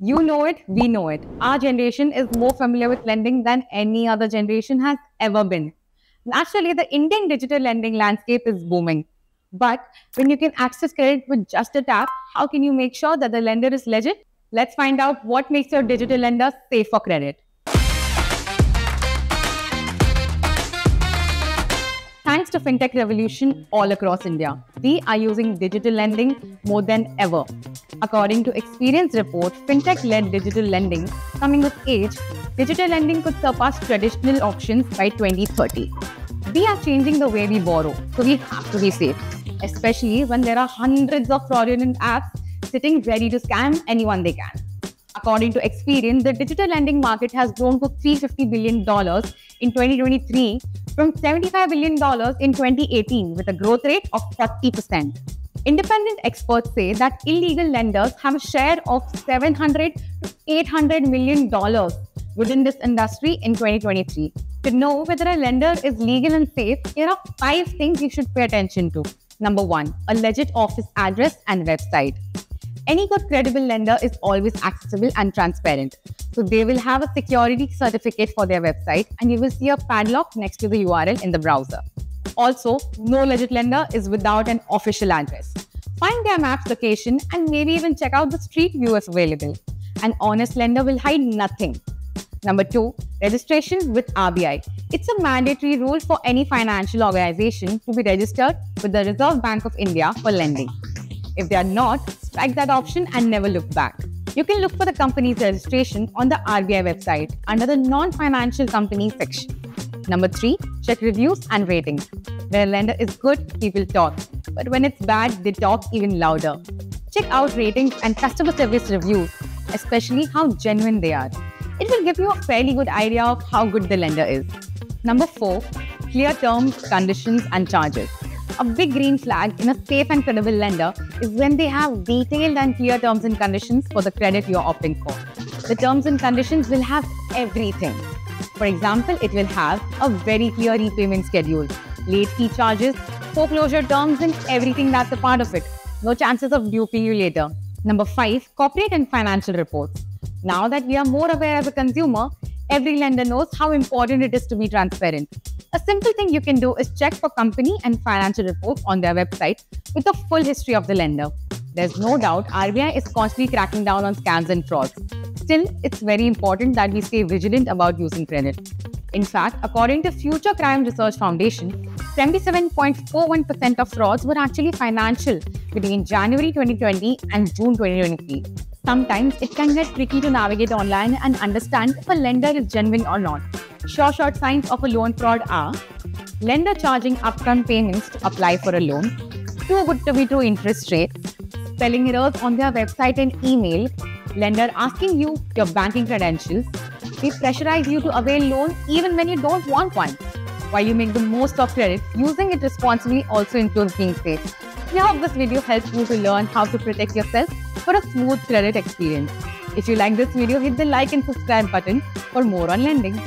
You know it, we know it. Our generation is more familiar with lending than any other generation has ever been. Naturally, the Indian digital lending landscape is booming. But when you can access credit with just a tap, how can you make sure that the lender is legit? Let's find out what makes your digital lender safe for credit. Thanks to fintech revolution all across India, we are using digital lending more than ever. According to Experience Report, fintech-led digital lending coming of age, digital lending could surpass traditional options by 2030. We are changing the way we borrow, so we have to be safe, especially when there are hundreds of fraudulent apps sitting ready to scam anyone they can. According to Experian, the digital lending market has grown to $350 billion in 2023 from $75 billion in 2018 with a growth rate of 40%. Independent experts say that illegal lenders have a share of $700 to $800 million within this industry in 2023. To know whether a lender is legal and safe, here are 5 things you should pay attention to. Number 1, a legit office address and website. Any good credible lender is always accessible and transparent. So they will have a security certificate for their website and you will see a padlock next to the URL in the browser. Also, no legit lender is without an official address. Find their map's location and maybe even check out the street view if available. An honest lender will hide nothing. Number 2, registration with RBI. It's a mandatory rule for any financial organization to be registered with the Reserve Bank of India for lending. If they are not, strike that option and never look back. You can look for the company's registration on the RBI website under the non-financial companies section. Number 3, check reviews and ratings. When a lender is good, people talk. But when it's bad, they talk even louder. Check out ratings and customer service reviews, especially how genuine they are. It will give you a fairly good idea of how good the lender is. Number 4, clear terms, conditions and charges. A big green flag in a safe and credible lender is when they have detailed and clear terms and conditions for the credit you are opting for. The terms and conditions will have everything. For example, it will have a very clear repayment schedule, late fee charges, foreclosure terms and everything that's a part of it. No chances of duping you later. Number 5, corporate and financial reports. Now that we are more aware as a consumer, every lender knows how important it is to be transparent. A simple thing you can do is check for company and financial reports on their website with a full history of the lender. There's no doubt RBI is constantly cracking down on scams and frauds. Still, it's very important that we stay vigilant about using credit. In fact, according to Future Crime Research Foundation, 77.41% of frauds were actually financial between January 2020 and June 2023. Sometimes it can get tricky to navigate online and understand if a lender is genuine or not. Short signs of a loan fraud are lender charging upfront payments to apply for a loan, too good to be true interest rates, spelling errors on their website and email, lender asking you your banking credentials, they pressurize you to avail loan even when you don't want one. While you make the most of credit, using it responsibly also includes being safe. We hope this video helps you to learn how to protect yourself for a smooth credit experience. If you like this video, hit the like and subscribe button for more on lending.